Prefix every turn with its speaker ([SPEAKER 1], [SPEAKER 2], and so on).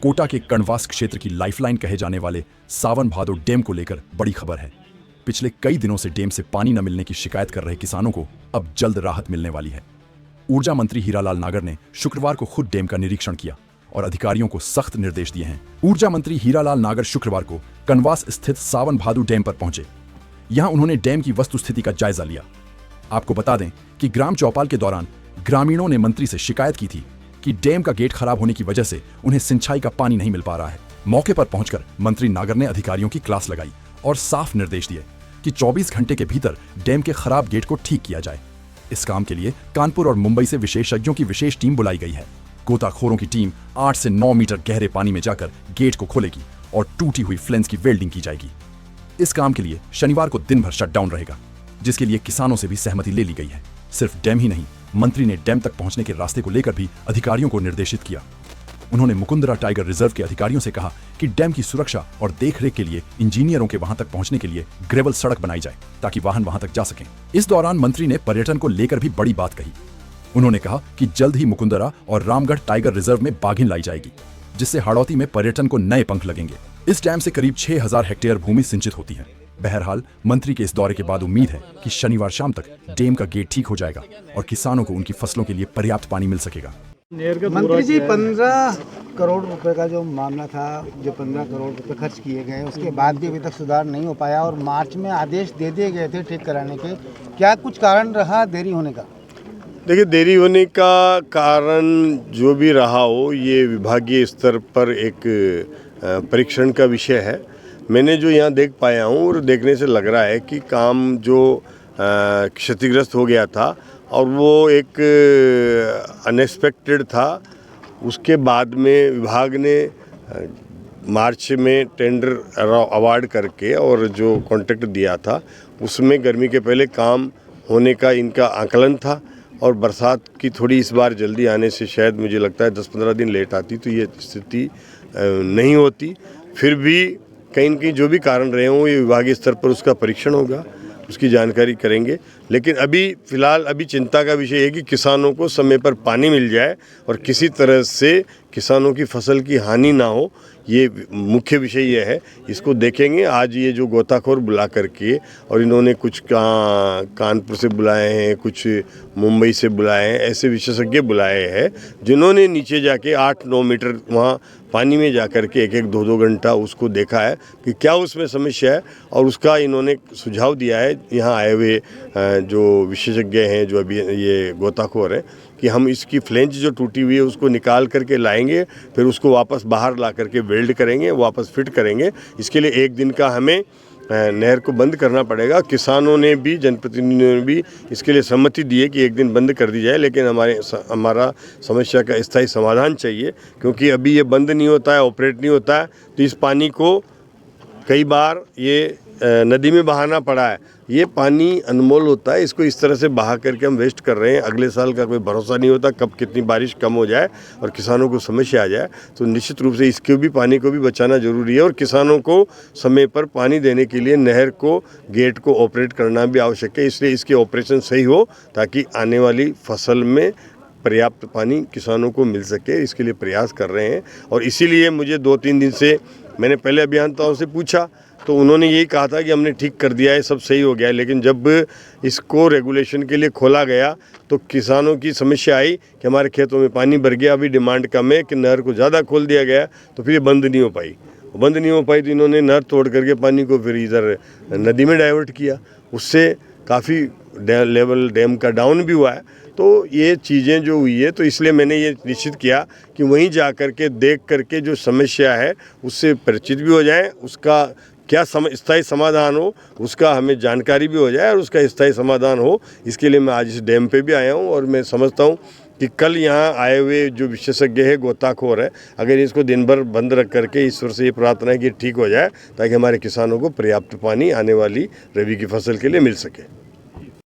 [SPEAKER 1] कोटा के कणवास क्षेत्र की लाइफलाइन कहे जाने वाले सावन भादो डैम को लेकर बड़ी खबर है। पिछले कई दिनों से डैम से पानी न मिलने की शिकायत कर रहे किसानों को अब जल्द राहत मिलने वाली है। ऊर्जा मंत्री हीरालाल नागर ने शुक्रवार को खुद डैम का निरीक्षण किया और अधिकारियों को सख्त निर्देश दिए हैं। ऊर्जा मंत्री हीरालाल नागर शुक्रवार को कणवास स्थित सावन भादो डैम पर पहुंचे। यहां उन्होंने डैम की वस्तुस्थिति का जायजा लिया। आपको बता दें कि ग्राम चौपाल के दौरान ग्रामीणों ने मंत्री से शिकायत की थी कि डैम का गेट खराब होने की वजह से उन्हें सिंचाई का पानी नहीं मिल पा रहा है। मौके पर पहुंचकर मंत्री नागर ने अधिकारियों की क्लास लगाई और साफ निर्देश दिए कि 24 घंटे के भीतर डैम के खराब गेट को ठीक किया जाए। इस काम के लिए कानपुर और मुंबई से विशेषज्ञों की विशेष टीम बुलाई गई है। गोताखोरों की टीम 8 से 9 मीटर गहरे पानी में जाकर गेट को खोलेगी और टूटी हुई फ्लेंस की वेल्डिंग की जाएगी। इस काम के लिए शनिवार को दिन भर शटडाउन रहेगा, जिसके लिए किसानों से भी सहमति ले ली गई है। सिर्फ डैम ही नहीं, मंत्री ने डैम तक पहुंचने के रास्ते को लेकर भी अधिकारियों को निर्देशित किया। उन्होंने मुकुंदरा टाइगर रिजर्व के अधिकारियों से कहा कि डैम की सुरक्षा और देखरेख के लिए इंजीनियरों के वहां तक पहुंचने के लिए ग्रेवल सड़क बनाई जाए ताकि वाहन वहां तक जा सकें। इस दौरान मंत्री ने पर्यटन को लेकर भी बड़ी बात कही। उन्होंने कहा कि जल्द ही मुकुंदरा और रामगढ़ टाइगर रिजर्व में बाघिन लाई जाएगी, जिससे हाड़ौती में पर्यटन को नए पंख लगेंगे। इस डैम से करीब 6000 हेक्टेयर भूमि सिंचित होती है। बहरहाल मंत्री के इस दौरे के बाद उम्मीद है कि शनिवार शाम तक डैम का गेट ठीक हो जाएगा और किसानों को उनकी फसलों के लिए पर्याप्त पानी मिल सकेगा।
[SPEAKER 2] मंत्री जी, 15 करोड़ रुपए का जो मामला था, जो 15 करोड़ रुपए खर्च किए गए, उसके बाद भी अभी तक सुधार नहीं हो पाया और मार्च में आदेश दे दिए गए थे ठीक कराने के। क्या कुछ कारण रहा देरी होने का?
[SPEAKER 3] देखिए, देरी होने का कारण जो भी रहा हो, ये विभागीय स्तर पर एक परीक्षण का विषय है। मैंने जो यहाँ देख पाया हूँ और देखने से लग रहा है कि काम जो क्षतिग्रस्त हो गया था और वो एक अनएक्सपेक्टेड था। उसके बाद में विभाग ने मार्च में टेंडर अवार्ड करके और जो कॉन्ट्रैक्ट दिया था उसमें गर्मी के पहले काम होने का इनका आकलन था और बरसात की थोड़ी इस बार जल्दी आने से शायद मुझे लगता है 10-15 दिन लेट आती तो ये स्थिति नहीं होती। फिर भी कहीं न कहीं जो भी कारण रहे हों, ये विभागीय स्तर पर उसका परीक्षण होगा, उसकी जानकारी करेंगे। लेकिन अभी फ़िलहाल चिंता का विषय है कि किसानों को समय पर पानी मिल जाए और किसी तरह से किसानों की फसल की हानि ना हो, ये मुख्य विषय ये है। इसको देखेंगे। आज ये जो गोताखोर बुला करके और इन्होंने कुछ कानपुर से बुलाए हैं, कुछ मुंबई से बुलाए हैं, ऐसे विशेषज्ञ बुलाए हैं जिन्होंने नीचे जाके 8-9 मीटर वहाँ पानी में जा कर के 1-1, 2-2 घंटा उसको देखा है कि क्या उसमें समस्या है और उसका इन्होंने सुझाव दिया है यहाँ आए हुए जो विशेषज्ञ हैं, जो अभी ये गोताखोर हैं, कि हम इसकी फ्लेंज जो टूटी हुई है उसको निकाल करके लाएंगे, फिर उसको वापस बाहर ला करके वेल्ड करेंगे, वापस फिट करेंगे। इसके लिए 1 दिन का हमें नहर को बंद करना पड़ेगा। किसानों ने भी, जनप्रतिनिधियों ने भी इसके लिए सहमति दी है कि 1 दिन बंद कर दी जाए, लेकिन हमारा समस्या का स्थायी समाधान चाहिए, क्योंकि अभी ये बंद नहीं होता है, ऑपरेट नहीं होता है, तो इस पानी को कई बार ये नदी में बहाना पड़ा है। ये पानी अनमोल होता है, इसको इस तरह से बहा करके हम वेस्ट कर रहे हैं। अगले साल का कोई भरोसा नहीं होता कब कितनी बारिश कम हो जाए और किसानों को समस्या आ जाए। तो निश्चित रूप से इसके भी पानी को भी बचाना जरूरी है और किसानों को समय पर पानी देने के लिए नहर को, गेट को ऑपरेट करना भी आवश्यक है। इसलिए इसके ऑपरेशन सही हो ताकि आने वाली फसल में पर्याप्त पानी किसानों को मिल सके, इसके लिए प्रयास कर रहे हैं। और इसीलिए मुझे 2-3 दिन से मैंने पहले अभियंताओं से पूछा तो उन्होंने यही कहा था कि हमने ठीक कर दिया है, सब सही हो गया है। लेकिन जब इसको रेगुलेशन के लिए खोला गया तो किसानों की समस्या आई कि हमारे खेतों में पानी भर गया, अभी डिमांड कम है, कि नहर को ज़्यादा खोल दिया गया, तो फिर ये बंद नहीं हो पाई। तो इन्होंने नहर तोड़ करके पानी को फिर इधर नदी में डाइवर्ट किया। उससे काफ़ी लेवल डैम का डाउन भी हुआ है। तो ये चीज़ें जो हुई है, तो इसलिए मैंने ये निश्चित किया कि वहीं जा कर के देख करके जो समस्या है उससे परिचित भी हो जाएं, उसका क्या स्थायी समाधान हो उसका हमें जानकारी भी हो जाए और उसका स्थायी समाधान हो। इसके लिए मैं आज इस डैम पे भी आया हूँ और मैं समझता हूँ कि कल यहाँ आए हुए जो विशेषज्ञ है, गोताखोर है, अगर इसको दिन भर बंद रख करके ईश्वर से ये प्रार्थना है कि ठीक हो जाए ताकि हमारे किसानों को पर्याप्त पानी आने वाली रबी की फसल के लिए मिल सके।